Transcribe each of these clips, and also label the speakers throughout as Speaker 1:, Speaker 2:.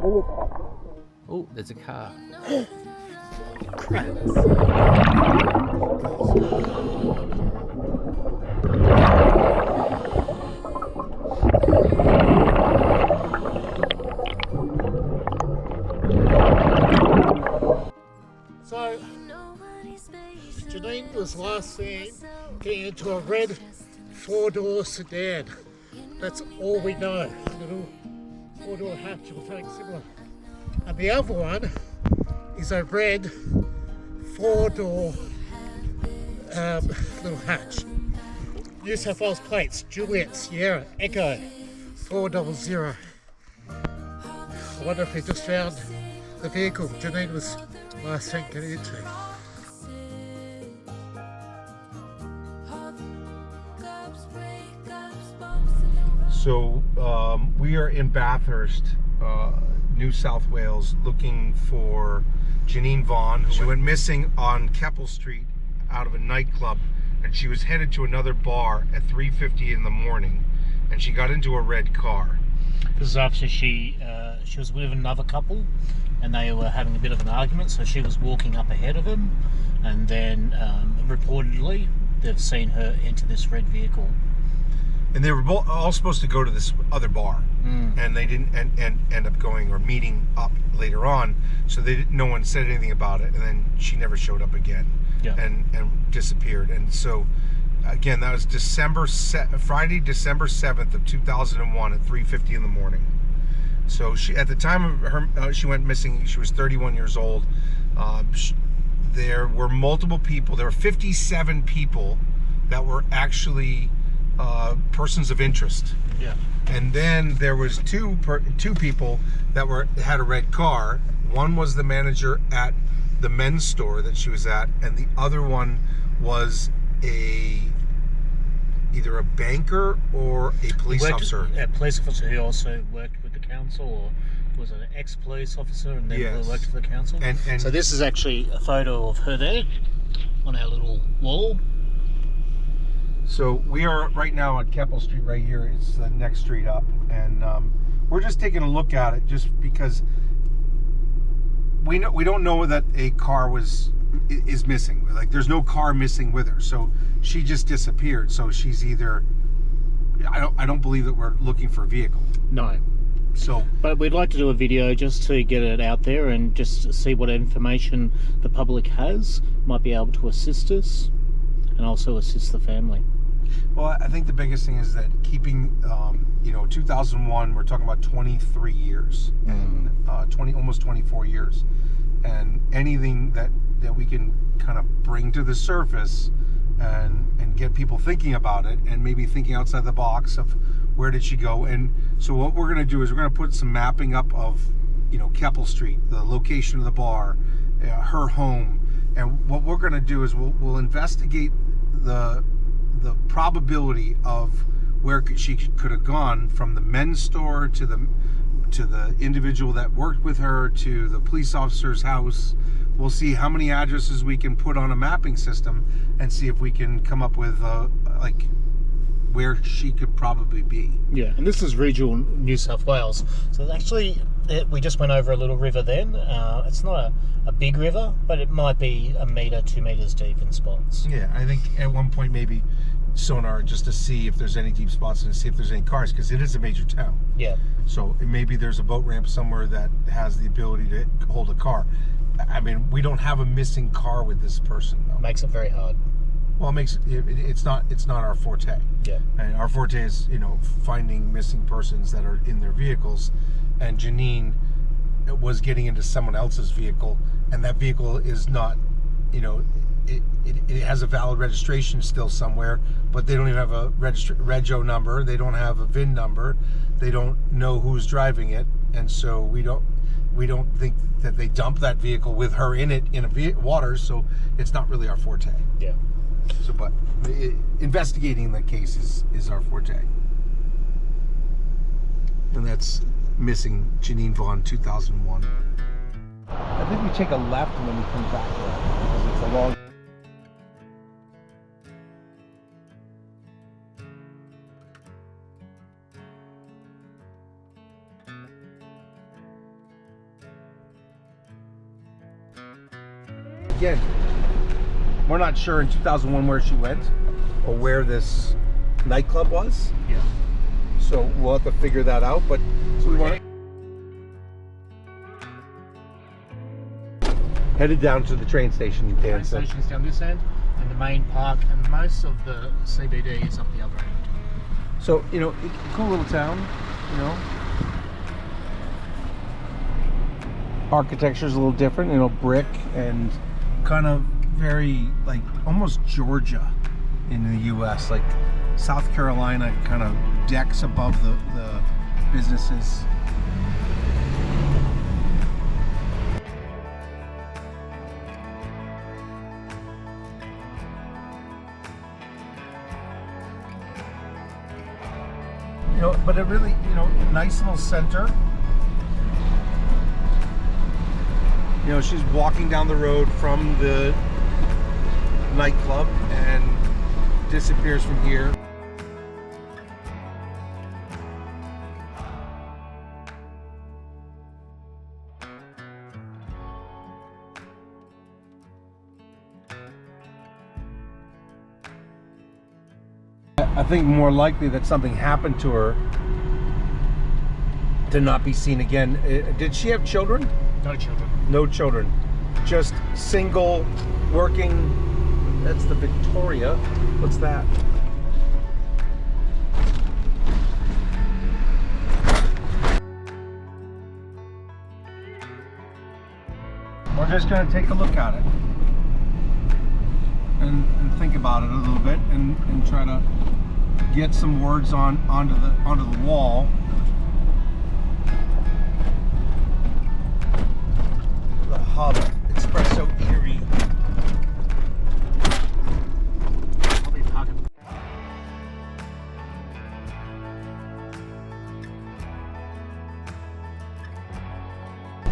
Speaker 1: Oh, there's a car.
Speaker 2: So, Janine was last seen getting into a red four-door sedan. That's all we know. A little four-door hatch or something similar. And the other one is a red four-door little hatch. New South Wales plates, Juliet, Sierra, Echo, 400. I wonder if they just found the vehicle Janine was last seen getting into.
Speaker 3: So we are in Bathurst, New South Wales, looking for Janine Vaughan. She went missing on Keppel Street out of a nightclub, and she was headed to another bar at 3:50 in the morning, and she got into a red car.
Speaker 4: This is after she was with another couple, and they were having a bit of an argument, so she was walking up ahead of him, and then reportedly they've seen her enter this red vehicle.
Speaker 3: And they were all supposed to go to this other bar, and they didn't end up going or meeting up later on. So no one said anything about it, and then she never showed up again, and disappeared. And so, again, that was Friday, December 7th of 2001 at 3:50 in the morning. So she, at the time of her, she went missing. She was 31 years old. There were multiple people. There were 57 people that were actually persons of interest.
Speaker 4: Yeah.
Speaker 3: And then there was two people that had a red car. One was the manager at the men's store that she was at, and the other one was either a banker or a police officer.
Speaker 4: A police officer who also worked with the council, or was an ex-police officer and then worked for the council.
Speaker 3: And
Speaker 4: so this is actually a photo of her there on our little wall.
Speaker 3: So we are right now on Keppel Street right here. It's the next street up, and we're just taking a look at it just because we don't know that a car is missing. Like, there's no car missing with her, so she just disappeared. So she's either I don't believe that we're looking for a vehicle.
Speaker 4: No.
Speaker 3: So,
Speaker 4: but we'd like to do a video just to get it out there and just see what information the public has, might be able to assist us and also assist the family.
Speaker 3: Well, I think the biggest thing is that keeping, 2001, we're talking about 23 years, and almost 24 years, and anything that we can kind of bring to the surface and get people thinking about it, and maybe thinking outside the box of where did she go. And so what we're going to do is we're going to put some mapping up of, Keppel Street, the location of the bar, her home, and what we're going to do is we'll investigate the probability of where she could have gone, from the men's store to the individual that worked with her to the police officer's house. We'll see how many addresses we can put on a mapping system and see if we can come up with where she could probably be.
Speaker 4: Yeah, and this is regional New South Wales. So actually, we just went over a little river then. It's not a big river, but it might be 1 metre, 2 metres deep in spots.
Speaker 3: Yeah, I think at one point maybe sonar just to see if there's any deep spots and see if there's any cars, because it is a major town.
Speaker 4: Yeah.
Speaker 3: So maybe there's a boat ramp somewhere that has the ability to hold a car. I mean, we don't have a missing car with this person, though.
Speaker 4: Makes it very hard.
Speaker 3: Well, it's not our forte.
Speaker 4: Yeah.
Speaker 3: And our forte is, finding missing persons that are in their vehicles, and Janine was getting into someone else's vehicle, and that vehicle is not, it has a valid registration still somewhere, but they don't even have a rego number. They don't have a VIN number. They don't know who's driving it, and so we don't think that they dumped that vehicle with her in it in water. So it's not really our forte.
Speaker 4: Yeah.
Speaker 3: So, but investigating the case is our forte, and that's missing Janine Vaughan, 2001. I think we take a left and then we come back there because it's a long. again, we're not sure in 2001 where she went or where this nightclub was.
Speaker 4: Yeah.
Speaker 3: So we'll have to figure that out. But so we want headed down to the train station.
Speaker 4: The
Speaker 3: Dan
Speaker 4: train
Speaker 3: said.
Speaker 4: station's down this end, and the main park, and most of the CBD is up the other end.
Speaker 3: So, you know, cool little town, you know. Architecture's a little different, you know, brick and kind of very, like, almost Georgia in the U.S., like South Carolina kind of decks above the businesses. You know, but it really, you know, nice little center. You know, she's walking down the road from the nightclub and disappears from here. I think more likely that something happened to her to not be seen again. Did she have children?
Speaker 4: No children.
Speaker 3: No children. Just single, working. That's the Victoria. What's that? We're just going to take a look at it and think about it a little bit and try to get some words onto the wall. The Hub Espresso Eatery.
Speaker 4: Probably park it.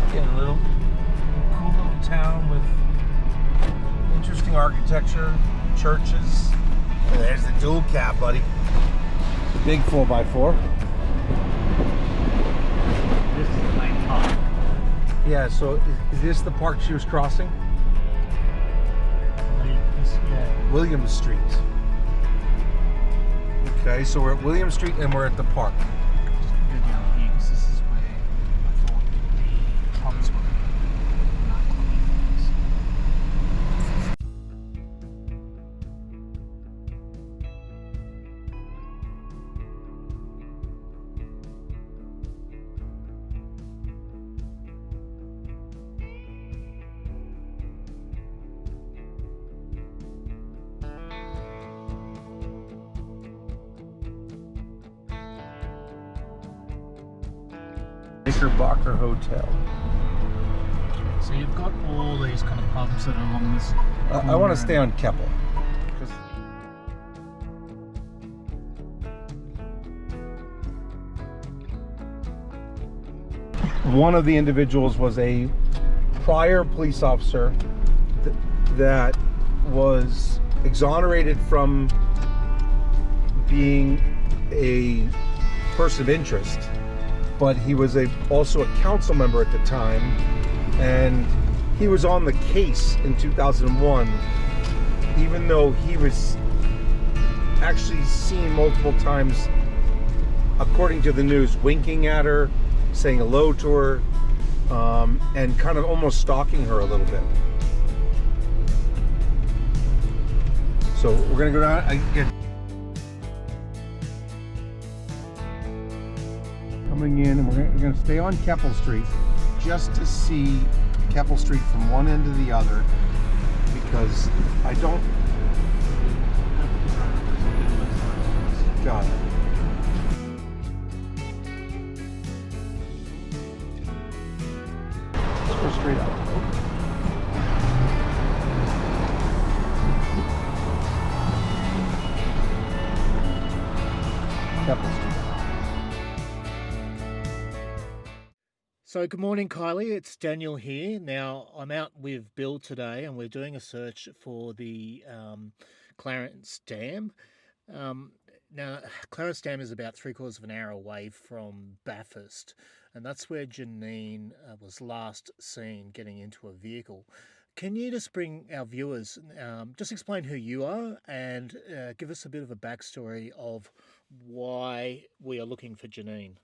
Speaker 3: Again, a little cool little town with interesting architecture, churches. And there's the dual cab, buddy. The big 4x4.
Speaker 4: This is the main park.
Speaker 3: Yeah, so is this the park she was crossing?
Speaker 4: Yeah.
Speaker 3: William Street. Okay, so we're at William Street and we're at the park.
Speaker 4: Just go down here because this is where I thought the pubs were. Nightclub things.
Speaker 3: Knickerbocker Hotel.
Speaker 4: So you've got all these kind of pubs that are along this.
Speaker 3: I want to stay on Keppel. 'Cause one of the individuals was a prior police officer that was exonerated from being a person of interest, but he was also a council member at the time, and he was on the case in 2001, even though he was actually seen multiple times, according to the news, winking at her, saying hello to her, and kind of almost stalking her a little bit. So we're gonna go down again. Coming in, and we're gonna stay on Keppel Street just to see Keppel Street from one end to the other, because I don't. Got it. Let's go straight up. Keppel Street.
Speaker 2: So good morning, Kylie. It's Daniel here. Now I'm out with Bill today, and we're doing a search for the Clarence Dam. Now, Clarence Dam is about 3/4 of an hour away from Bathurst, and that's where Janine was last seen getting into a vehicle.
Speaker 4: Can you just bring our viewers, just explain who you are and give us a bit of a backstory of why we are looking for Janine?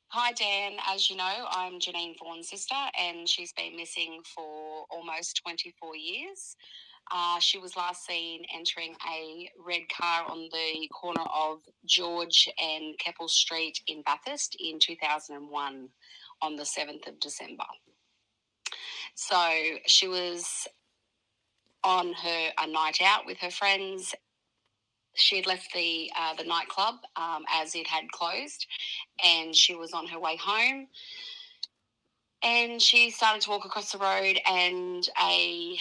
Speaker 1: Hi, Dan. As you know, I'm Janine Vaughan's sister, and she's been missing for almost 24 years. She was last seen entering a red car on the corner of George and Keppel Street in Bathurst in 2001 on the 7th of December. So she was on a night out with her friends. She had left the nightclub as it had closed, and she was on her way home. And she started to walk across the road, and a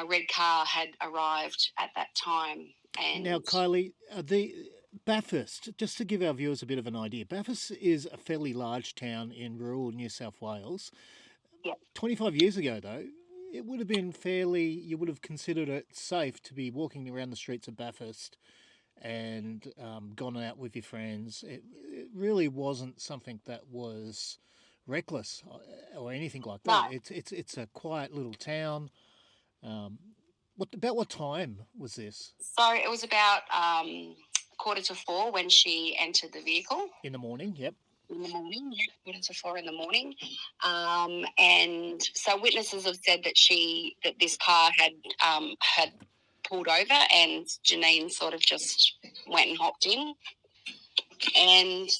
Speaker 1: red car had arrived at that time. And
Speaker 4: Now, Kylie, the Bathurst, just to give our viewers a bit of an idea, Bathurst is a fairly large town in rural New South Wales.
Speaker 1: Yep.
Speaker 4: 25 years ago, though, it would have been you would have considered it safe to be walking around the streets of Bathurst and gone out with your friends. It really wasn't something that was reckless or anything like that.
Speaker 1: No.
Speaker 4: It's a quiet little town. What time was this?
Speaker 1: So it was about 3:45 when she entered the vehicle.
Speaker 4: In the morning, yep.
Speaker 1: In the morning, 3:45 in the morning. And so witnesses have said that this car had pulled over, and Janine sort of just went and hopped in, and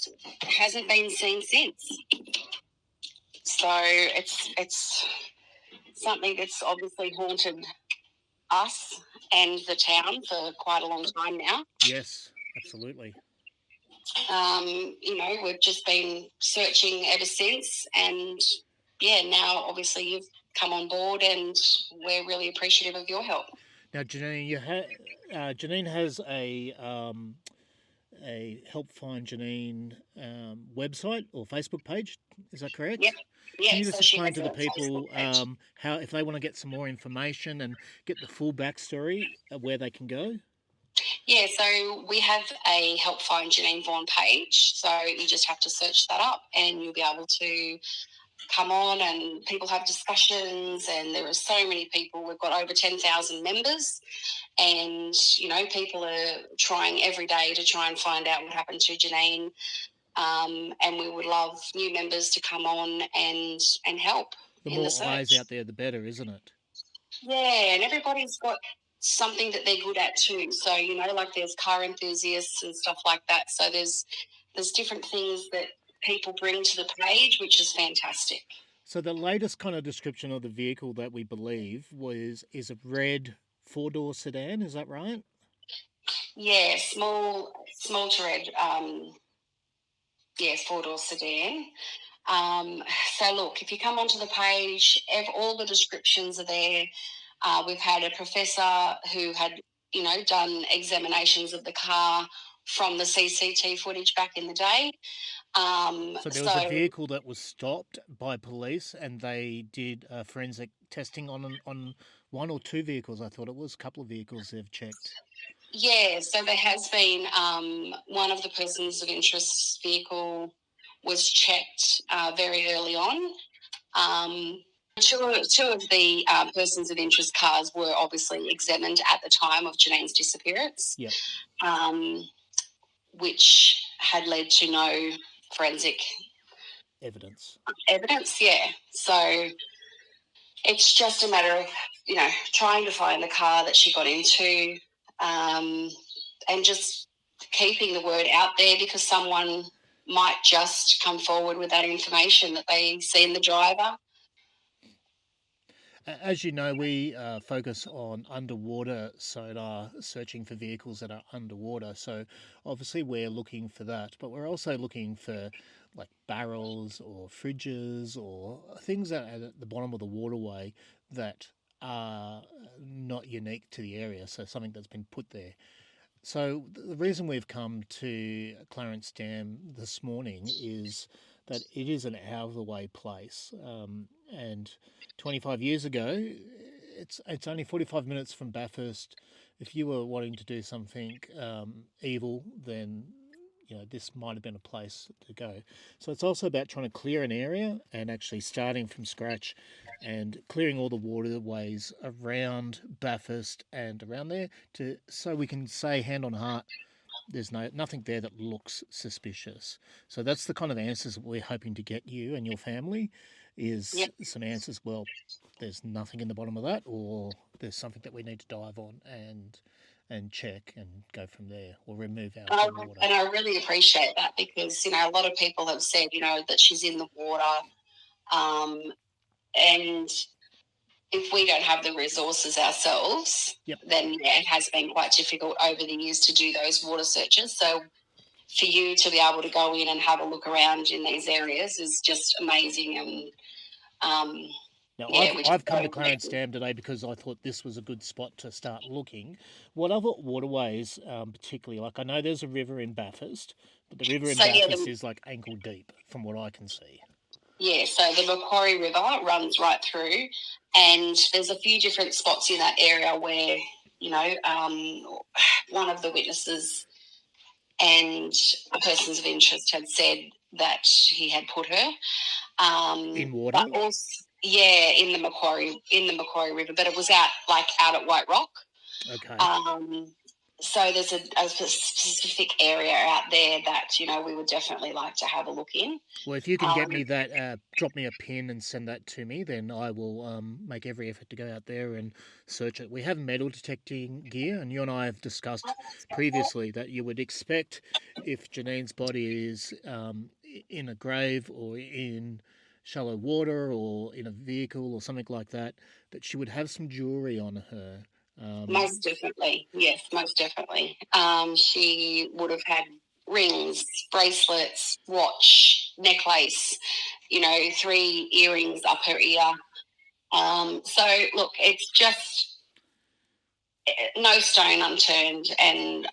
Speaker 1: hasn't been seen since. So it's something that's obviously haunted us and the town for quite a long time now.
Speaker 4: Yes, absolutely.
Speaker 1: We've just been searching ever since, and now obviously you've come on board, and we're really appreciative of your help.
Speaker 4: Now, Janine, Janine has a Help Find Janine website or Facebook page. Is that correct?
Speaker 1: Yep. Yeah,
Speaker 4: Can you just explain to the people how, if they want to get some more information and get the full backstory, where they can go?
Speaker 1: Yeah, so we have a Help Find Janine Vaughan page. So you just have to search that up, and you'll be able to come on, and people have discussions, and there are so many people. We've got over 10,000 members, and, people are trying every day to try and find out what happened to Janine. And we would love new members to come on and help.
Speaker 4: The more eyes out there, the better, isn't it?
Speaker 1: Yeah, and everybody's got something that they're good at too. So, like there's car enthusiasts and stuff like that. So there's different things that people bring to the page, which is fantastic.
Speaker 4: So the latest kind of description of the vehicle that we believe is a red 4-door sedan. Is that right?
Speaker 1: Yeah, small to red. 4-door sedan. So look, if you come onto the page, all the descriptions are there. We've had a professor who had, done examinations of the car from the CCTV footage back in the day.
Speaker 4: So there was a vehicle that was stopped by police, and they did forensic testing on one or two vehicles. I thought it was a couple of vehicles they've checked.
Speaker 1: Yeah, so there has been one of the persons of interest vehicle was checked very early on. Two of the persons of interest cars were obviously examined at the time of Janine's disappearance,
Speaker 4: yep.
Speaker 1: Which had led to no forensic
Speaker 4: evidence.
Speaker 1: Yeah. So it's just a matter of, trying to find the car that she got into, and just keeping the word out there, because someone might just come forward with that information that they see in the driver.
Speaker 4: As you know, we focus on underwater sonar, searching for vehicles that are underwater. So obviously we're looking for that, but we're also looking for like barrels or fridges or things that are at the bottom of the waterway that are not unique to the area. So something that's been put there. So the reason we've come to Clarence Dam this morning is that it is an out-of-the-way place. And 25 years ago, it's only 45 minutes from Bathurst. If you were wanting to do something evil, then this might have been a place to go. So it's also about trying to clear an area and actually starting from scratch and clearing all the waterways around Bathurst and around there so we can say hand on heart, there's nothing there that looks suspicious. So that's the kind of answers that we're hoping to get you and your family is some answers. Well, there's nothing in the bottom of that, or there's something that we need to dive on and check and go from there, or remove out of the water.
Speaker 1: And I really appreciate that because, a lot of people have said, that she's in the water. And if we don't have the resources ourselves, then it has been quite difficult over the years to do those water searches. So for you to be able to go in and have a look around in these areas is just amazing. And
Speaker 4: now, I've come to Clarence Dam today because I thought this was a good spot to start looking. What other waterways, particularly, like I know there's a river in Bathurst, but the river in Bathurst is like ankle deep from what I can see.
Speaker 1: Yeah, so the Macquarie River runs right through, and there's a few different spots in that area where, one of the witnesses and persons of interest had said that he had put her
Speaker 4: in water.
Speaker 1: But also, in the Macquarie River, but it was out at White Rock.
Speaker 4: Okay.
Speaker 1: So there's a specific area out there that we would definitely like to have a look in.
Speaker 4: Well, if you can get me that, drop me a pin and send that to me, then I will make every effort to go out there and search it. We have metal detecting gear, and you and I have discussed previously that you would expect if Janine's body is in a grave or in shallow water or in a vehicle or something like that, that she would have some jewellery on her.
Speaker 1: Most definitely. Yes, most definitely. She would have had rings, bracelets, watch, necklace, 3 earrings up her ear. So, look, it's just no stone unturned. And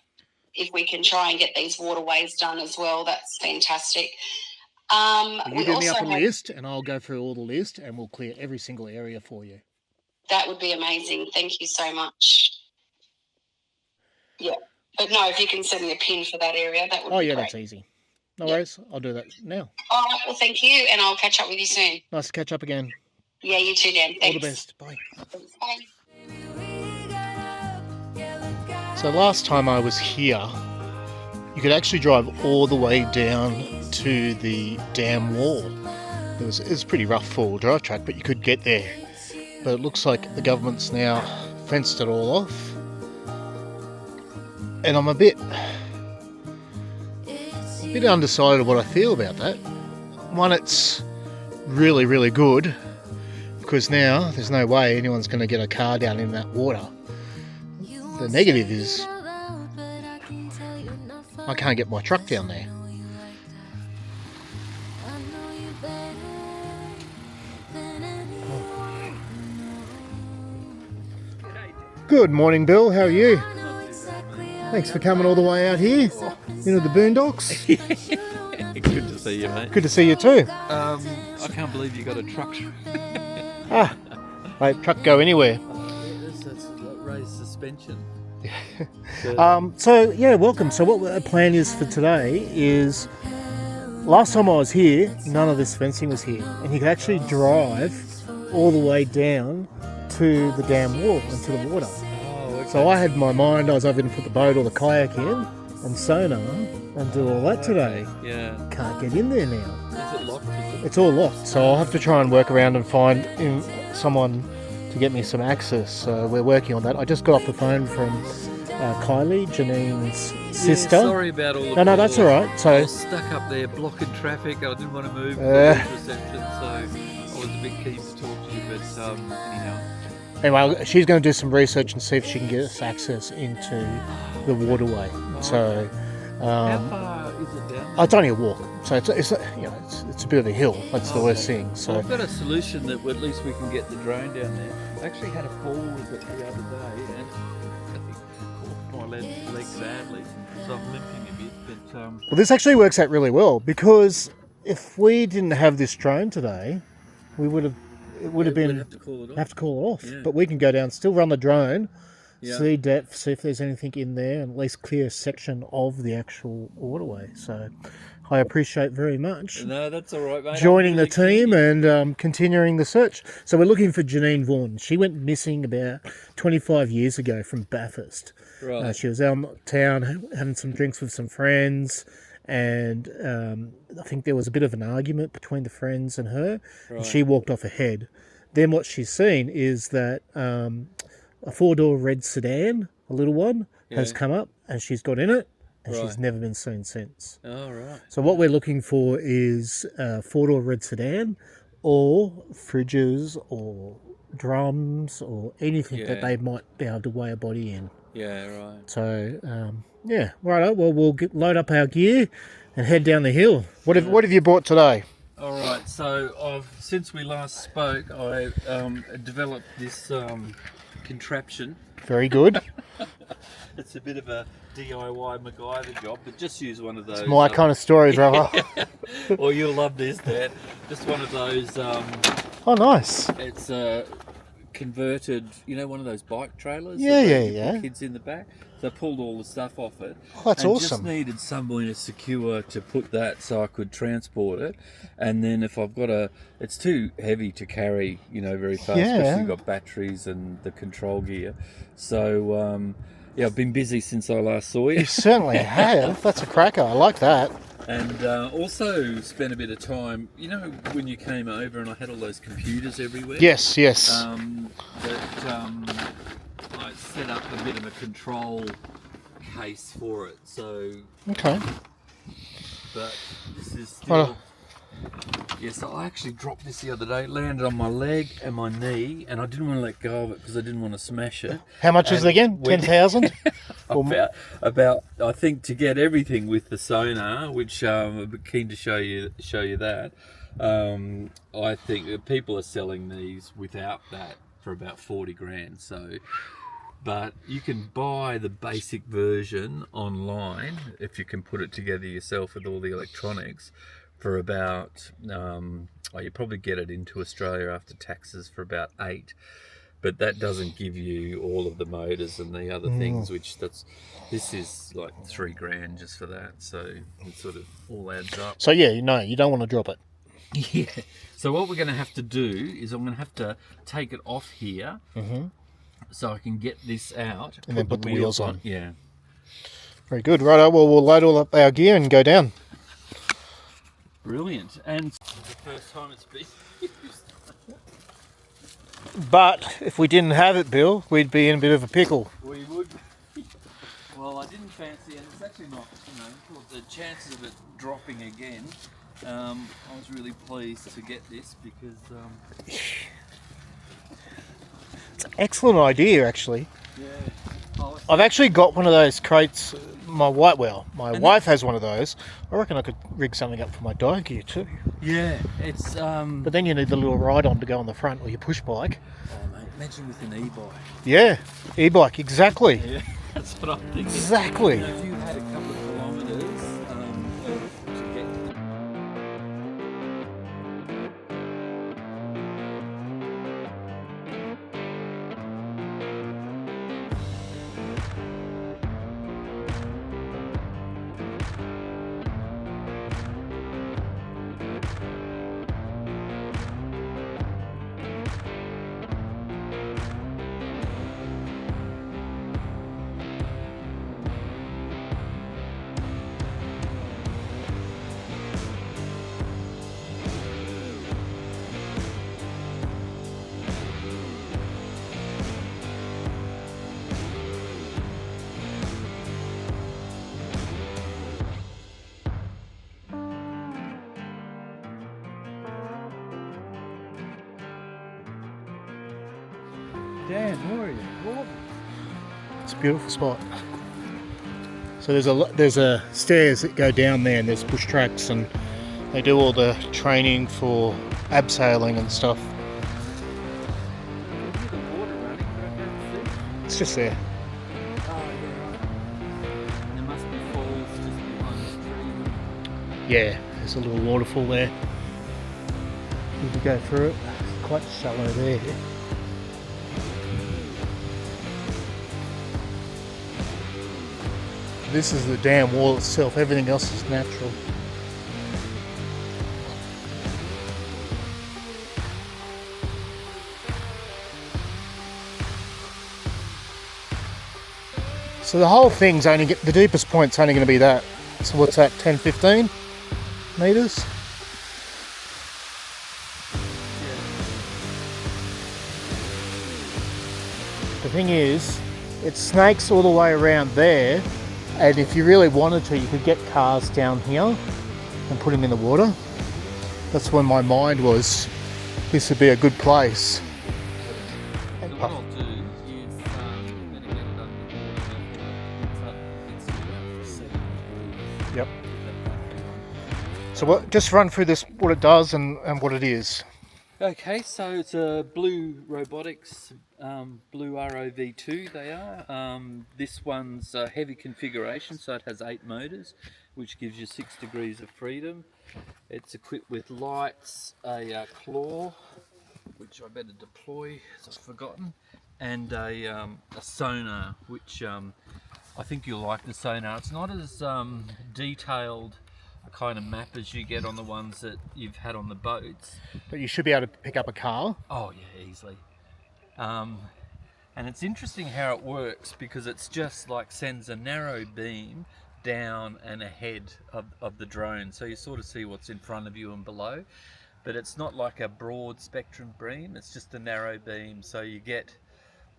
Speaker 1: if we can try and get these waterways done as well, that's fantastic.
Speaker 4: You do me up a list and I'll go through all the list and we'll clear every single area for you.
Speaker 1: That would be amazing. Thank you so much. Yeah. But no, if you can send me a pin for that area, that would be great.
Speaker 4: That's easy. No worries. I'll do that now.
Speaker 1: All right. Well, thank you, and I'll catch up with you soon.
Speaker 4: Nice to catch up again.
Speaker 1: Yeah, you too, Dan. Thanks.
Speaker 4: All the best. Bye.
Speaker 1: Bye.
Speaker 4: So last time I was here, you could actually drive all the way down to the dam wall. It was a pretty rough four-wheel drive track, but you could get there. But it looks like the government's now fenced it all off. And I'm a bit undecided what I feel about that. One, it's really, really good because now there's no way anyone's going to get a car down in that water. The negative is I can't get my truck down there. Good morning, Bill. How are you? Thanks for coming all the way out here into the boondocks.
Speaker 5: Good to see you, mate.
Speaker 4: Good to see you too.
Speaker 5: I can't believe you got a truck.
Speaker 4: Truck go anywhere.
Speaker 5: That's raised suspension.
Speaker 4: Welcome. So what the plan is for today is, last time I was here, none of this fencing was here, and you could actually drive all the way down to the dam wall and to the water. So I had in my mind I was either going to put the boat or the kayak in and sonar and do all that today.
Speaker 5: Yeah.
Speaker 4: Can't get in there now.
Speaker 5: Is it locked?
Speaker 4: It's all locked, so I'll have to try and work around and find someone to get me some access. So we're working on that. I just got off the phone from Kylie, Janine's sister.
Speaker 5: Sorry about all the
Speaker 4: No, that's all right. So
Speaker 5: I was stuck up there blocking traffic. I didn't want to move reception, so I was a bit keen to talk to you, but anyhow.
Speaker 4: Anyway, she's going to do some research and see if she can get us access into the waterway. So,
Speaker 5: how far is it down there?
Speaker 4: It's only a walk, so it's a bit of a hill. That's the worst thing. So
Speaker 5: I've got a solution that at least we can get the drone down there. I actually had a fall with it the other day and I caught my leg badly, so I'm limping a bit. But
Speaker 4: well, this actually works out really well because if we didn't have this drone today, it would have been
Speaker 5: have to call it off.
Speaker 4: Have to call it off.
Speaker 5: Yeah.
Speaker 4: But we can go down, still run the drone,
Speaker 2: see depth, see if there's anything in there, and at least clear a section of the actual waterway. So I appreciate very much
Speaker 5: No, that's all right, mate.
Speaker 2: joining the team and continuing the search. So we're looking for Janine Vaughan. She went missing about 25 years ago from Bathurst.
Speaker 5: Right.
Speaker 2: She was out in town having some drinks with some friends, and I think there was a bit of an argument between the friends and her, and she walked off ahead. Then what she's seen is that a 4-door red sedan, a little one, has come up, and she's got in it, and she's never been seen since.
Speaker 5: Oh, right.
Speaker 2: So what we're looking for is a 4-door red sedan, or fridges, or drums, or anything that they might be able to weigh a body in.
Speaker 5: Yeah, right.
Speaker 2: So, righto. Well, we'll load up our gear and head down the hill. What have you bought today?
Speaker 5: All right. So since we last spoke, I developed this contraption.
Speaker 2: Very good.
Speaker 5: It's a bit of a DIY MacGyver job, but just use one of those.
Speaker 2: It's my kind of story, brother.
Speaker 5: Well, you'll love this, Dad. Just one of those.
Speaker 2: Oh, nice.
Speaker 5: It's converted, one of those bike trailers.
Speaker 2: Yeah.
Speaker 5: Put kids in the back. So I pulled all the stuff off it.
Speaker 2: Oh, that's awesome.
Speaker 5: Just needed somewhere secure to put that so I could transport it. And then if I've got it's too heavy to carry, very fast. Especially you've got batteries and the control gear. So, I've been busy since I last saw you.
Speaker 2: You certainly have. That's a cracker. I like that.
Speaker 5: And also spent a bit of time, when you came over and I had all those computers everywhere.
Speaker 2: Yes.
Speaker 5: I set up a bit of a control case for it. So.
Speaker 2: Okay.
Speaker 5: But this is still. So I actually dropped this the other day, landed on my leg and my knee, and I didn't want to let go of it because I didn't want to smash it.
Speaker 2: How much is it again? 10,000?
Speaker 5: About I think to get everything with the sonar, which I'm a bit keen to show you that. I think that people are selling these without that for about 40 grand. So, but you can buy the basic version online if you can put it together yourself with all the electronics. For about, you probably get it into Australia after taxes for about 8, but that doesn't give you all of the motors and the other things, this is like 3 grand just for that, so it sort of all adds up.
Speaker 2: So you don't want to drop it.
Speaker 5: Yeah. So what we're going to have to do is I'm going to have to take it off here, so I can get this out
Speaker 2: and then put the wheels on.
Speaker 5: Yeah.
Speaker 2: Very good. Righto. Well, we'll load all up our gear and go down.
Speaker 5: Brilliant. And it's the first time it's been used.
Speaker 2: But if we didn't have it, Bill, we'd be in a bit of a pickle.
Speaker 5: We would. Well, I didn't fancy it. It's actually not, the chances of it dropping again. I was really pleased to get this because...
Speaker 2: It's an excellent idea, actually.
Speaker 5: Yeah.
Speaker 2: I've actually got one of those crates. My wife has one of those. I reckon I could rig something up for my dive gear too.
Speaker 5: Yeah, it's...
Speaker 2: But then you need the little ride-on to go on the front or your push bike.
Speaker 5: Oh, mate, imagine with an e-bike.
Speaker 2: Yeah, e-bike, exactly.
Speaker 5: Yeah, that's what I'm thinking.
Speaker 2: Exactly.
Speaker 5: If you had a couple of kilometres to get... Dan, where are you?
Speaker 2: It's a beautiful spot. So there's a stairs that go down there, and there's bush tracks, and they do all the training for abseiling and stuff.
Speaker 5: Is the water running right down the sea?
Speaker 2: It's just there.
Speaker 5: Oh, yeah. There must be falls just behind this tree.
Speaker 2: Yeah, there's a little waterfall there. You can go through it. It's quite shallow there. This is the dam wall itself. Everything else is natural. So the whole thing's only, the deepest point's only going to be that. So what's that, 10, 15 metres? The thing is, it snakes all the way around there, and if you really wanted to, you could get cars down here and put them in the water. That's when my mind was, this would be a good place.
Speaker 5: So what I'll do is going to get it underwater.
Speaker 2: Yep. So what, just run through this, what it does and what it is.
Speaker 5: Okay, so it's a Blue Robotics, Blue ROV2 they are. This one's a heavy configuration, so it has 8 motors, which gives you 6 degrees of freedom. It's equipped with lights, a claw, which I better deploy, as I've forgotten, and a sonar, which I think you'll like the sonar. It's not as detailed a kind of map as you get on the ones that you've had on the boats.
Speaker 2: But you should be able to pick up a car.
Speaker 5: Oh yeah, easily. And it's interesting how it works, because it's just like sends a narrow beam down and ahead of the drone, so you sort of see what's in front of you and below, but it's not like a broad spectrum beam, it's just a narrow beam, so you get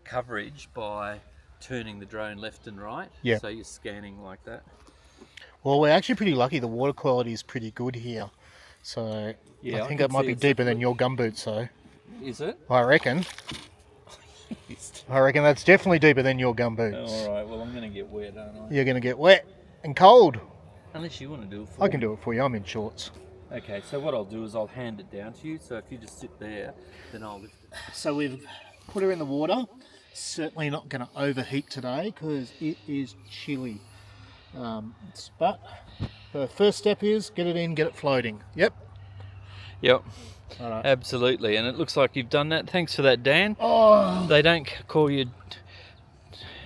Speaker 5: coverage by turning the drone left and right.
Speaker 2: Yeah.
Speaker 5: So you're scanning like that.
Speaker 2: Well, we're actually pretty lucky. The water quality is pretty good here. So
Speaker 5: Yeah,
Speaker 2: I think
Speaker 5: can
Speaker 2: it might
Speaker 5: see
Speaker 2: be
Speaker 5: it's
Speaker 2: deeper than
Speaker 5: definitely-
Speaker 2: your gumboots, though.
Speaker 5: Is it?
Speaker 2: I reckon. I reckon that's definitely deeper than your gumboots.
Speaker 5: Alright, well I'm going to get wet, aren't I?
Speaker 2: You're going to get wet and cold.
Speaker 5: Unless you want to do it for
Speaker 2: I can
Speaker 5: me.
Speaker 2: do it for you. I'm in shorts.
Speaker 5: Okay, so what I'll do is I'll hand it down to you, so if you just sit there, then I'll lift it.
Speaker 2: So we've put her in the water. Certainly not going to overheat today because it is chilly. But the first step is get it in, get it floating. Yep.
Speaker 5: Yep.
Speaker 2: All right.
Speaker 5: Absolutely, and it looks like you've done that. Thanks for that, Dan.
Speaker 2: Oh,
Speaker 5: They don't call you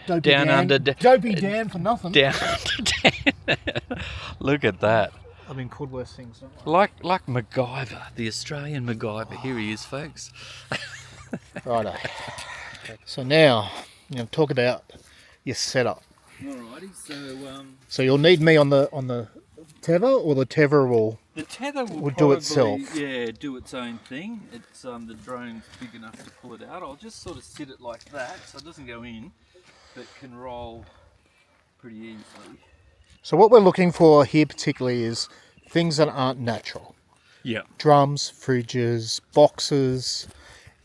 Speaker 2: dopey
Speaker 5: down
Speaker 2: Dan.
Speaker 5: under
Speaker 2: Dopey Dan for nothing.
Speaker 5: down under Dan. Look at that.
Speaker 2: I mean, called worse things. Don't I?
Speaker 5: Like MacGyver, the Australian MacGyver. Here he is, folks.
Speaker 2: Righto. So now, I'm going to talk about your setup.
Speaker 5: Alrighty, so
Speaker 2: So you'll need me on the tether, or the tether will.
Speaker 5: the tether will
Speaker 2: Would do
Speaker 5: probably,
Speaker 2: itself.
Speaker 5: Yeah, do its own thing. It's the drone's big enough to pull it out. I'll just sort of sit it like that, so it doesn't go in, but can roll pretty easily.
Speaker 2: So what we're looking for here particularly is things that aren't natural.
Speaker 5: Yeah.
Speaker 2: Drums, fridges, boxes,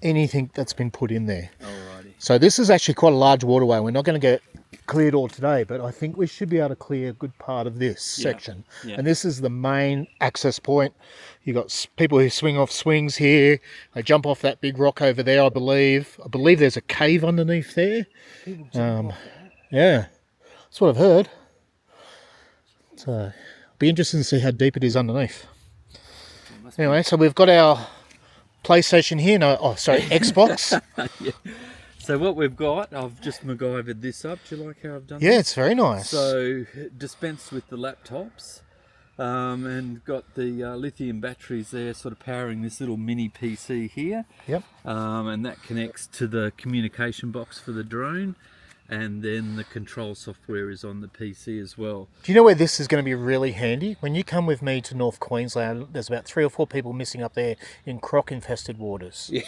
Speaker 2: anything that's been put in there.
Speaker 5: Alrighty.
Speaker 2: So this is actually quite a large waterway. We're not going to get cleared all today, but I think we should be able to clear a good part of this section.
Speaker 5: Yeah.
Speaker 2: And this is the main access point. You've got people who swing off swings here. They jump off that big rock over there, I believe. I believe there's a cave underneath there. Yeah, that's what I've heard. So it'll be interesting to see how deep it is underneath. Anyway, so we've got our PlayStation here. Xbox.
Speaker 5: Yeah. So what we've got, I've just MacGyvered this up. Do you like how I've done
Speaker 2: Yeah,
Speaker 5: this?
Speaker 2: it's very nice.
Speaker 5: So dispensed with the laptops, and got the lithium batteries there, sort of powering this little mini PC here.
Speaker 2: Yep.
Speaker 5: And that connects to the communication box for the drone, and then the control software is on the PC as well.
Speaker 2: Do you know where this is going to be really handy? When you come with me to North Queensland, there's about 3 or 4 people missing up there in croc-infested waters.
Speaker 5: Yeah.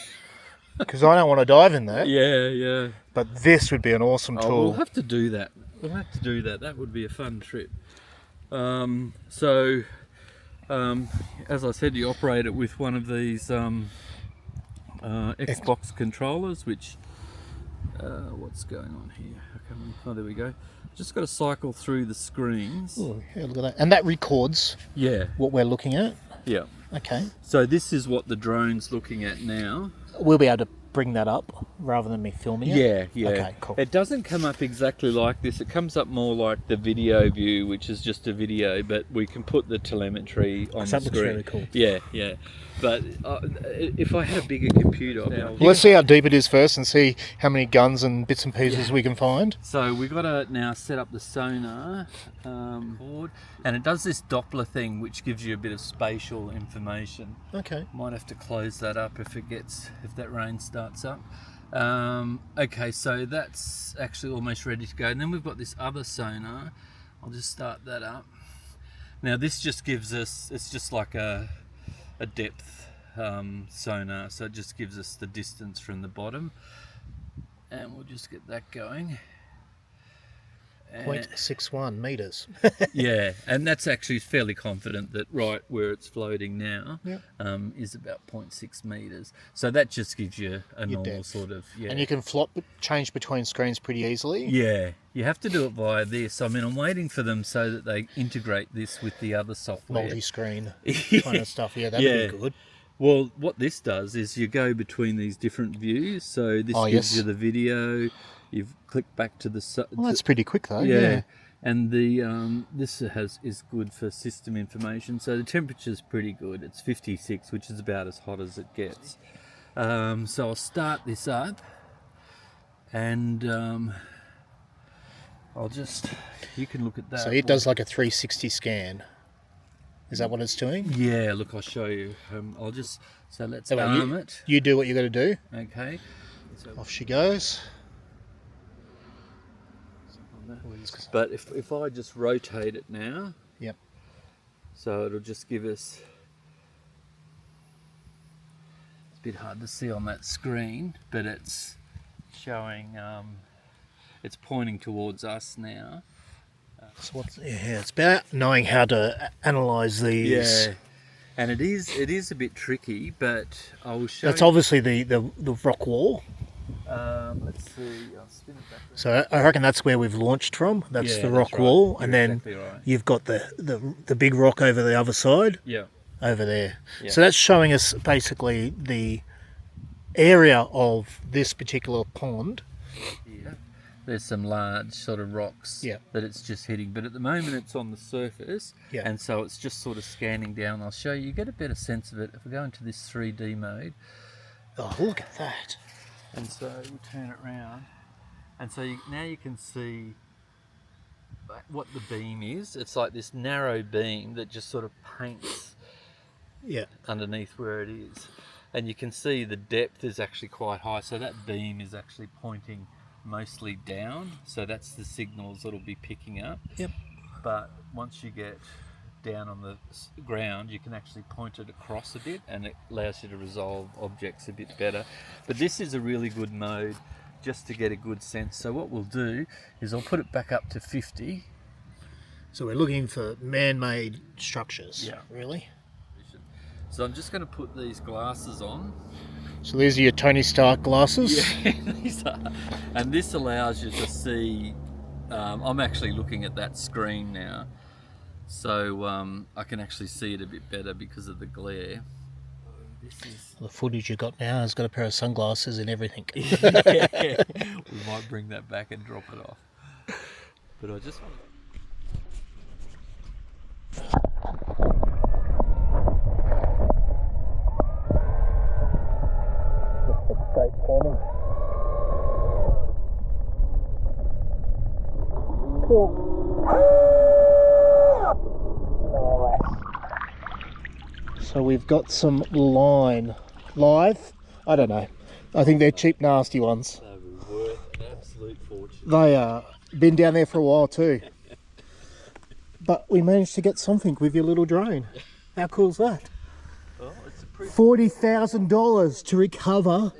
Speaker 2: Because I don't want to dive in that.
Speaker 5: Yeah, yeah.
Speaker 2: But this would be an awesome
Speaker 5: Oh,
Speaker 2: tool.
Speaker 5: we'll have to do that. We'll have to do that. That would be a fun trip. So, as I said, you operate it with one of these Xbox controllers, which, what's going on here? Oh, there we go. Just got to cycle through the screens.
Speaker 2: Ooh, yeah, look at that. And that records
Speaker 5: Yeah,
Speaker 2: what we're looking at.
Speaker 5: yeah.
Speaker 2: Okay.
Speaker 5: So this is what the drone's looking at now.
Speaker 2: We'll be able to
Speaker 4: bring that up rather than me filming it?
Speaker 5: Yeah, yeah.
Speaker 4: Okay, cool.
Speaker 5: It doesn't come up exactly like this. It comes up more like the video view, which is just a video, but we can put the telemetry on the
Speaker 4: That
Speaker 5: screen.
Speaker 4: looks really cool.
Speaker 5: Yeah, yeah. But if I had a bigger computer,
Speaker 2: Well, let's see how deep it is first and see how many guns and bits and pieces we can find.
Speaker 5: So we've got to now set up the sonar board, and it does this Doppler thing, which gives you a bit of spatial information.
Speaker 2: Okay.
Speaker 5: Might have to close that up if that rain starts up. Okay, so that's actually almost ready to go. And then we've got this other sonar. I'll just start that up. Now this just gives us, it's just like a depth sonar, so it just gives us the distance from the bottom. And we'll just get that going.
Speaker 2: 0.61 metres.
Speaker 5: Yeah, and that's actually fairly confident that right where it's floating now
Speaker 2: Yep.
Speaker 5: is about 0.6 metres. So that just gives you a
Speaker 2: Your
Speaker 5: normal
Speaker 2: depth.
Speaker 5: sort of... Yeah.
Speaker 2: And you can change between screens pretty easily.
Speaker 5: Yeah, you have to do it via this. I mean, I'm waiting for them so that they integrate this with the other software.
Speaker 2: Multi-screen kind of stuff. Yeah, that'd
Speaker 5: Yeah.
Speaker 2: be good.
Speaker 5: Well, what this does is you go between these different views. So this gives
Speaker 2: yes.
Speaker 5: you the video. You've clicked back to the...
Speaker 2: Well, that's pretty quick though.
Speaker 5: Yeah. And the this is good for system information. So the temperature's pretty good. It's 56, which is about as hot as it gets. So I'll start this up, and I'll just... You can look at that.
Speaker 2: So it does like a 360 scan. Is that what it's doing?
Speaker 5: Yeah. Look, I'll show you. I'll just... So let's
Speaker 2: So
Speaker 5: arm it.
Speaker 2: You do what you got to do.
Speaker 5: Okay. So
Speaker 2: Off she goes.
Speaker 5: But if I just rotate it now,
Speaker 2: Yep.
Speaker 5: so it'll just give us, it's a bit hard to see on that screen, but it's showing, it's pointing towards us now.
Speaker 2: So it's about knowing how to analyse these.
Speaker 5: Yeah, and it is a bit tricky, but I will show
Speaker 2: That's
Speaker 5: you.
Speaker 2: obviously the rock wall.
Speaker 5: Let's see, I'll spin it back.
Speaker 2: So I reckon that's where we've launched from. That's
Speaker 5: Yeah,
Speaker 2: the
Speaker 5: that's
Speaker 2: rock
Speaker 5: right.
Speaker 2: wall,
Speaker 5: You're
Speaker 2: and then
Speaker 5: exactly right.
Speaker 2: you've got the big rock over the other side,
Speaker 5: Yeah.
Speaker 2: over there.
Speaker 5: Yeah.
Speaker 2: So that's showing us basically the area of this particular pond.
Speaker 5: Yeah. There's some large sort of rocks
Speaker 2: Yeah.
Speaker 5: that it's just hitting, but at the moment it's on the surface,
Speaker 2: Yeah.
Speaker 5: and so it's just sort of scanning down. I'll show you. You get a better sense of it if we go into this 3D mode.
Speaker 2: Oh, look at that!
Speaker 5: And so we turn it around, and so now you can see what the beam is. It's like this narrow beam that just sort of paints
Speaker 2: Yeah.
Speaker 5: underneath where it is, and you can see the depth is actually quite high. So that beam is actually pointing mostly down. So that's the signals that'll be picking up.
Speaker 2: Yep.
Speaker 5: But once you get down on the ground, you can actually point it across a bit, and it allows you to resolve objects a bit better. But this is a really good mode just to get a good sense. So what we'll do is I'll put it back up to 50.
Speaker 2: So we're looking for man-made structures.
Speaker 5: Yeah.
Speaker 2: Really.
Speaker 5: So I'm just going to put these glasses on.
Speaker 2: So these are your Tony Stark glasses.
Speaker 5: Yeah, these are. And this allows you to see, I'm actually looking at that screen now. So I can actually see it a bit better because of the glare. This is...
Speaker 2: The footage you got now has got a pair of sunglasses and everything.
Speaker 5: Yeah. We might bring that back and drop it off. But I just want to...
Speaker 2: So we've got some line live. I don't know. I think they're cheap, nasty ones.
Speaker 5: They were worth an absolute fortune.
Speaker 2: They are. Been down there for a while too. But we managed to get something with your little drone. How cool is that?
Speaker 5: Oh, it's a pretty...
Speaker 2: $40,000 to recover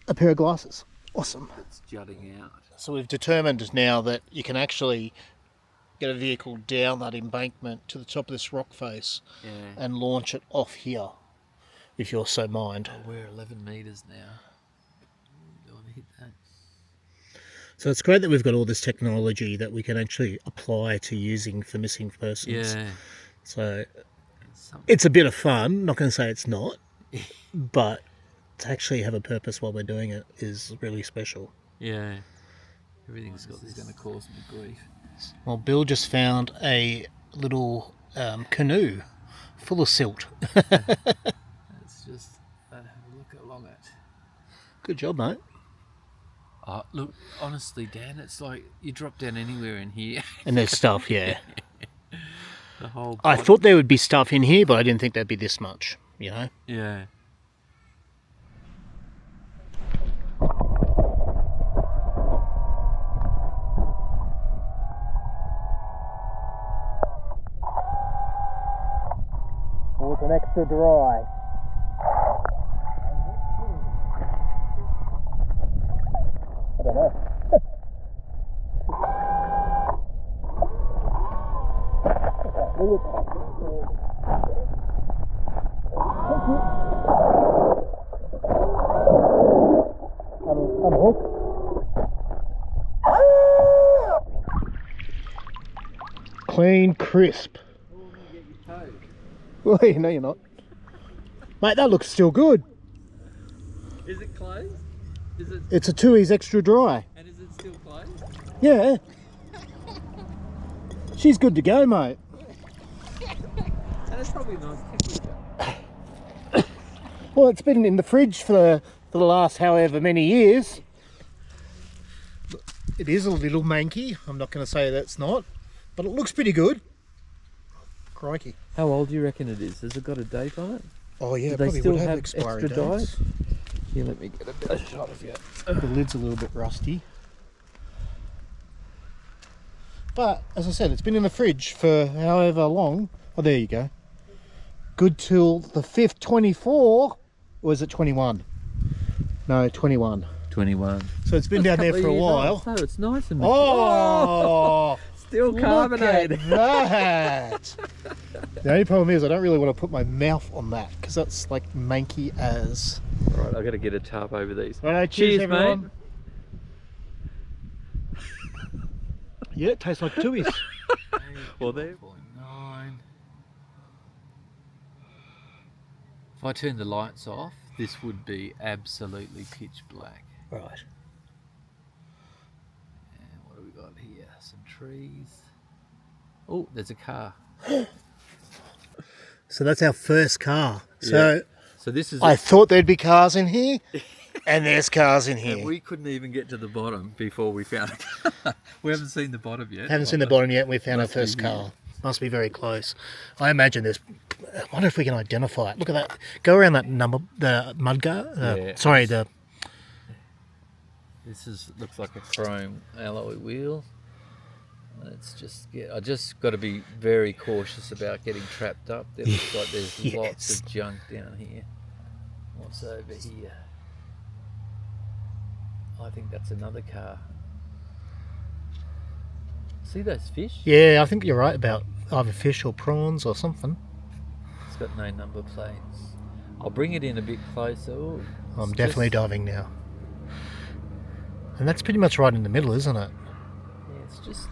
Speaker 2: a pair of glasses. Awesome.
Speaker 5: It's jutting out.
Speaker 2: So we've determined now that you can actually get a vehicle down that embankment to the top of this rock face and launch it off here, if you're so mind.
Speaker 5: Oh, we're 11 metres now. Do I want to hit that?
Speaker 2: So it's great that we've got all this technology that we can actually apply to using for missing persons.
Speaker 5: Yeah.
Speaker 2: So it's a bit of fun. Not going to say it's not, but
Speaker 4: to actually have a purpose while we're doing it is really special.
Speaker 5: Yeah. Everything's got this. Is going to cause me grief.
Speaker 4: Well, Bill just found a little canoe full of silt.
Speaker 5: Let's just have a look along it.
Speaker 4: Good job, mate.
Speaker 5: Look, honestly, Dan, it's like you drop down anywhere in here.
Speaker 4: And there's stuff, yeah.
Speaker 5: The whole
Speaker 4: I
Speaker 5: body.
Speaker 4: thought there would be stuff in here, but I didn't think there'd be this much, you know?
Speaker 5: Yeah.
Speaker 4: Oh, it's an extra dry. I don't know. I'm hooked. Clean, crisp. Well, no, you're not. Mate, that looks still good.
Speaker 5: Is it closed?
Speaker 4: It's a Tui's extra dry.
Speaker 5: And is it still closed?
Speaker 4: Yeah. She's good to go, mate.
Speaker 5: And it's probably a nice temperature.
Speaker 4: Well, it's been in the fridge for the last however many years. It is a little manky. I'm not going to say that's not, but it looks pretty good. Crikey.
Speaker 5: How old do you reckon it is? Has it got a date on it?
Speaker 4: Oh yeah,
Speaker 5: Do
Speaker 4: it
Speaker 5: they
Speaker 4: probably
Speaker 5: still
Speaker 4: would have
Speaker 5: have
Speaker 4: expiry
Speaker 5: extra
Speaker 4: dates.
Speaker 5: dyes? Here, let me get a better shot of you.
Speaker 4: The lid's a little bit rusty. But, as I said, it's been in the fridge for however long. Oh, there you go. Good till the 5th, 24. Or is it 21? No, 21.
Speaker 5: 21.
Speaker 4: So it's been down there for a while.
Speaker 5: So it's nice and
Speaker 4: Oh!
Speaker 5: still carbonated.
Speaker 4: Look at that! The only problem is I don't really want to put my mouth on that because that's like manky as.
Speaker 5: Right, I've got to get a tarp over these.
Speaker 4: Right, cheers everyone. Mate. Yeah, it tastes like Tui's.
Speaker 5: Well, there. 9. If I turn the lights off, this would be absolutely pitch black.
Speaker 4: Right.
Speaker 5: And what have we got here? Some trees. Oh, there's a car.
Speaker 4: So that's our first car. So
Speaker 5: So this is.
Speaker 4: I thought there'd be cars in here, and there's cars in here.
Speaker 5: And we couldn't even get to the bottom before we found a car. We haven't seen the bottom yet.
Speaker 4: Haven't seen the bottom yet. We found our first car. Must be very close. I imagine there's. I wonder if we can identify it. Look at that. Go around that number, the mudguard.
Speaker 5: Yeah.
Speaker 4: Sorry, the.
Speaker 5: This looks like a chrome alloy wheel. Let's just get. I just got to be very cautious about getting trapped up. There looks like there's lots of junk down here. What's over here? I think that's another car. See those fish?
Speaker 4: Yeah, I think you're right about either fish or prawns or something.
Speaker 5: It's got no number plates. I'll bring it in a bit closer. Ooh,
Speaker 4: I'm definitely diving now. And that's pretty much right in the middle, isn't it?
Speaker 5: Yeah, it's just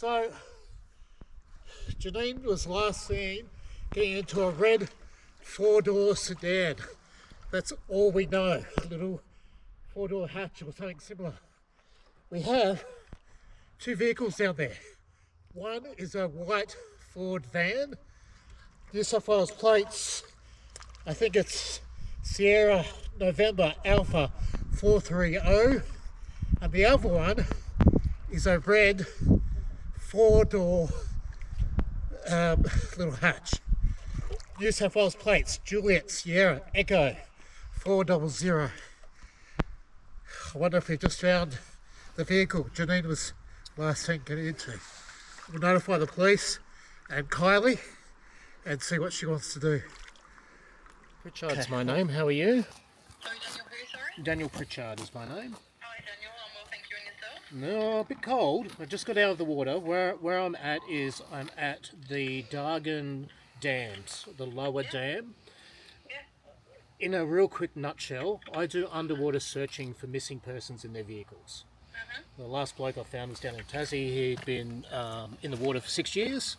Speaker 2: So, Janine was last seen getting into a red 4-door sedan. That's all we know. A little 4-door hatch or something similar. We have 2 vehicles down there. One is a white Ford van, New South Wales plates. I think it's Sierra November Alpha 430, and the other one is a red 4-door little hatch. New South Wales plates, Juliet Sierra Echo 400. I wonder if we just found the vehicle Janine was last seen getting into. We'll notify the police and Kylie and see what she wants to do. Pritchard's my name, how are you?
Speaker 6: Sorry, Daniel, who, sorry?
Speaker 2: Daniel Pritchard is my name.
Speaker 6: Hi, Daniel, I'm well, thank you, and yourself?
Speaker 2: No, a bit cold. I just got out of the water. Where I'm at is I'm at the Dargan Dams, the lower dam.
Speaker 6: Yeah.
Speaker 2: In a real quick nutshell, I do underwater searching for missing persons in their vehicles. The last bloke I found was down in Tassie. He'd been in the water for 6 years,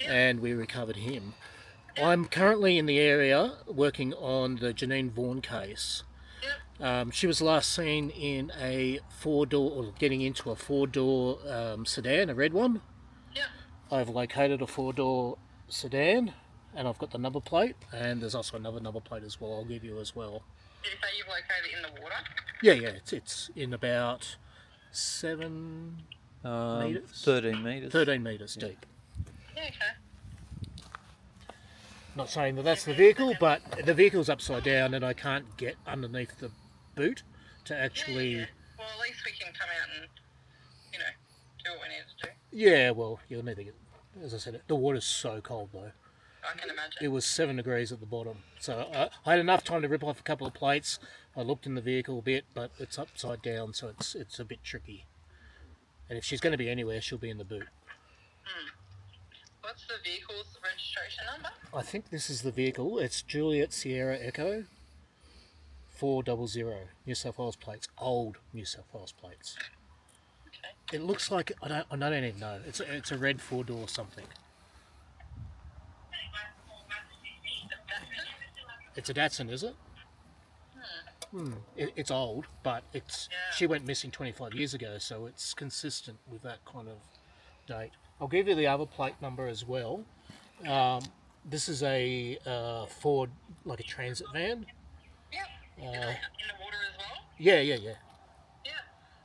Speaker 2: and we recovered him. I'm currently in the area working on the Janine Vaughan case. She was last seen in a 4-door, or getting into a 4-door sedan, a red one.
Speaker 6: Yeah.
Speaker 2: I've located a 4-door sedan, and I've got the number plate, and there's also another number plate as well. I'll give you as well.
Speaker 6: Did you say you've located it in the water?
Speaker 2: Yeah, it's in about 7 metres?
Speaker 5: 13 metres.
Speaker 2: 13 metres deep.
Speaker 6: Yeah, okay.
Speaker 2: Not saying that that's the vehicle, but the vehicle's upside down and I can't get underneath the boot to actually...
Speaker 6: Yeah. Well, at least we can come out and, you know, do what we need to do.
Speaker 2: Yeah, well, you'll need to get... As I said, the water's so cold though.
Speaker 6: I can imagine.
Speaker 2: It was 7 degrees at the bottom. So I had enough time to rip off a couple of plates. I looked in the vehicle a bit, but it's upside down, so it's a bit tricky. And if she's going to be anywhere, she'll be in the boot.
Speaker 6: What's the vehicle's registration number?
Speaker 2: I think this is the vehicle. It's Juliet Sierra Echo 400, New South Wales plates. Old New South Wales plates.
Speaker 6: Okay.
Speaker 2: It looks like, I don't even know. It's a red 4-door something. It's a Datsun, is it? It's old, but she went missing 25 years ago, so it's consistent with that kind of date. I'll give you the other plate number as well. This is a Ford, like a transit van.
Speaker 6: Yep. In the water as well?
Speaker 2: Yeah.
Speaker 6: Yeah.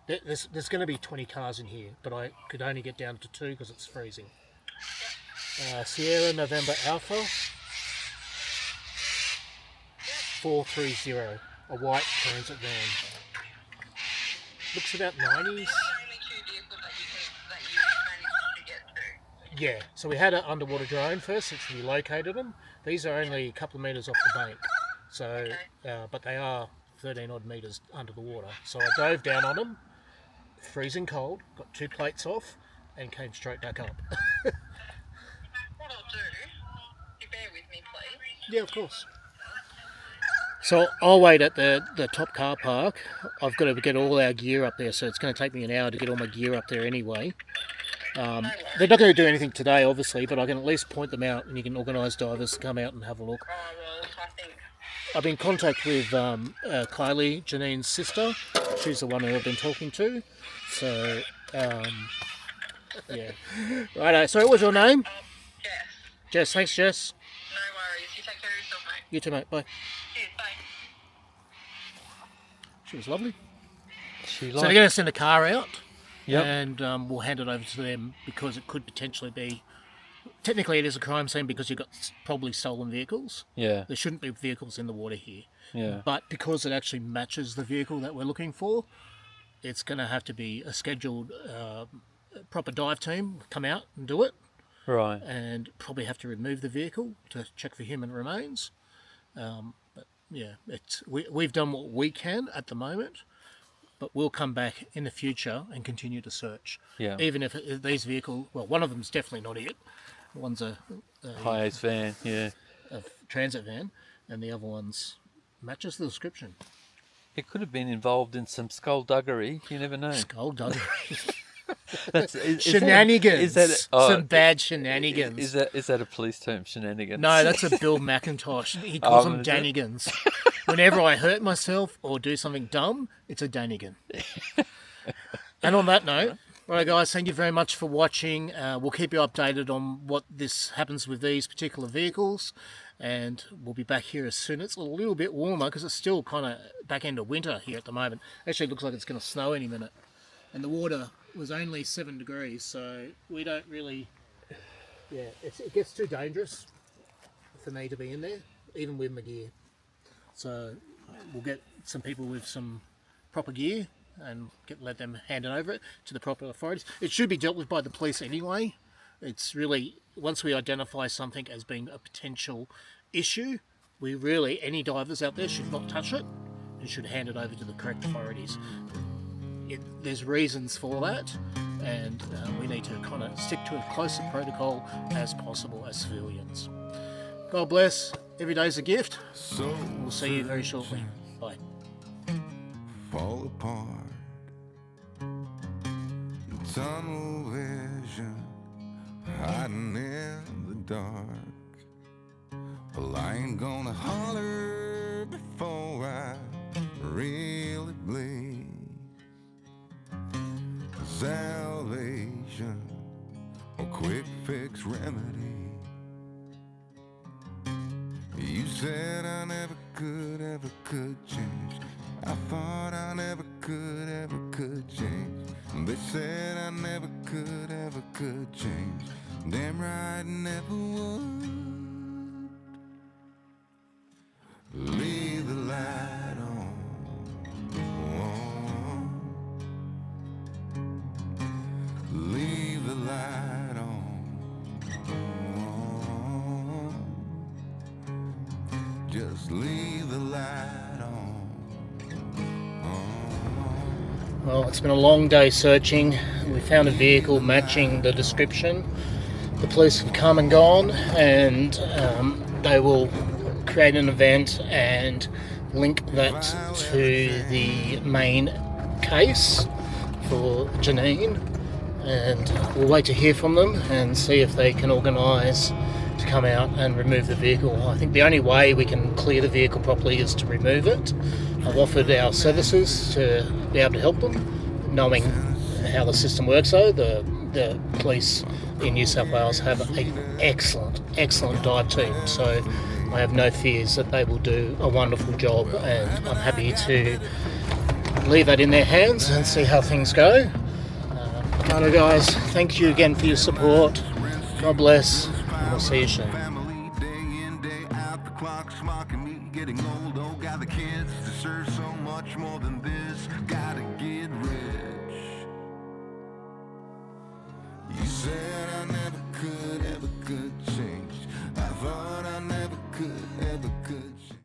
Speaker 2: There's going to be 20 cars in here, but I could only get down to 2 because it's freezing. Sierra November Alpha 430, a white transit van. Looks about 90s.
Speaker 6: These are the only 2 vehicles that you managed to get to.
Speaker 2: Yeah, so we had an underwater drone first since we located them. These are only a couple of metres off the bank, so but they are 13 odd metres under the water. So I dove down on them, freezing cold, got 2 plates off, and came straight back up.
Speaker 6: What I'll do, you bear with me, please.
Speaker 2: Yeah, of course. So I'll wait at the top car park. I've got to get all our gear up there, so it's going to take me an hour to get all my gear up there anyway. They're not going to do anything today, obviously, but I can at least point them out and you can organise divers to come out and have a look.
Speaker 6: Oh, well, I think...
Speaker 2: I've been in contact with Kylie, Janine's sister. She's the one who I've been talking to. So, yeah. Righto, so what was your name?
Speaker 6: Jess.
Speaker 2: Jess, thanks Jess.
Speaker 6: No worries. You take care of yourself, mate.
Speaker 2: You too, mate, bye.
Speaker 6: Cheers, bye.
Speaker 2: She was lovely.
Speaker 5: She
Speaker 2: So they're going to send a car out,
Speaker 5: Yep.
Speaker 2: and we'll hand it over to them because it could potentially be... Technically it is a crime scene because you've got probably stolen vehicles.
Speaker 5: Yeah.
Speaker 2: There shouldn't be vehicles in the water here.
Speaker 5: Yeah.
Speaker 2: But because it actually matches the vehicle that we're looking for, it's going to have to be a scheduled proper dive team come out and do it.
Speaker 5: Right.
Speaker 2: And probably have to remove the vehicle to check for human remains. But yeah, we've done what we can at the moment, but we'll come back in the future and continue to search.
Speaker 5: Yeah.
Speaker 2: Even if these vehicles, well, one of them's definitely not it. One's a
Speaker 5: High-ace van, yeah.
Speaker 2: a transit van, and the other one's matches the description.
Speaker 5: It could have been involved in some skullduggery, you never know.
Speaker 2: Skullduggery. Shenanigans.
Speaker 5: Oh,
Speaker 2: Some bad shenanigans.
Speaker 5: Is that a police term, shenanigans?
Speaker 2: No, that's a Bill McIntosh. He calls them
Speaker 5: is it?
Speaker 2: danigans. Whenever I hurt myself or do something dumb, it's a danigan. And on that note, right, guys, thank you very much for watching. We'll keep you updated on what this happens with these particular vehicles, and we'll be back here as soon as it's a little bit warmer, because it's still kind of back end of winter here at the moment. Actually, it looks like it's going to snow any minute, and the water was only 7 degrees, so we don't really... Yeah, it gets too dangerous for me to be in there, even with my gear. So we'll get some people with some proper gear and let them hand it over to the proper authorities. It should be dealt with by the police anyway. It's really, once we identify something as being a potential issue, any divers out there should not touch it and should hand it over to the correct authorities. There's reasons for that, and we need to kind of stick to as close a protocol as possible as civilians. God bless. Every day's a gift. We'll see you very shortly. Bye.
Speaker 7: Fall apart, tunnel vision, hiding in the dark. Well, I ain't gonna holler before I really bleed. Salvation, a quick fix remedy. You said I never could change. I thought I never could change. They said I never could change. Damn right, I never would. Leave the light on. Leave the light on. Just leave the light on.
Speaker 2: Well, it's been a long day searching. We found a vehicle matching the description. The police have come and gone, and they will create an event and link that to the main case for Janine, and we'll wait to hear from them and see if they can organise to come out and remove the vehicle. I think the only way we can clear the vehicle properly is to remove it. I've offered our services to be able to help them, knowing how the system works though. The police in New South Wales have an excellent dive team, so I have no fears that they will do a wonderful job, and I'm happy to leave that in their hands and see how things go. Righto guys, thank you again for your support. God bless, and we'll see you soon.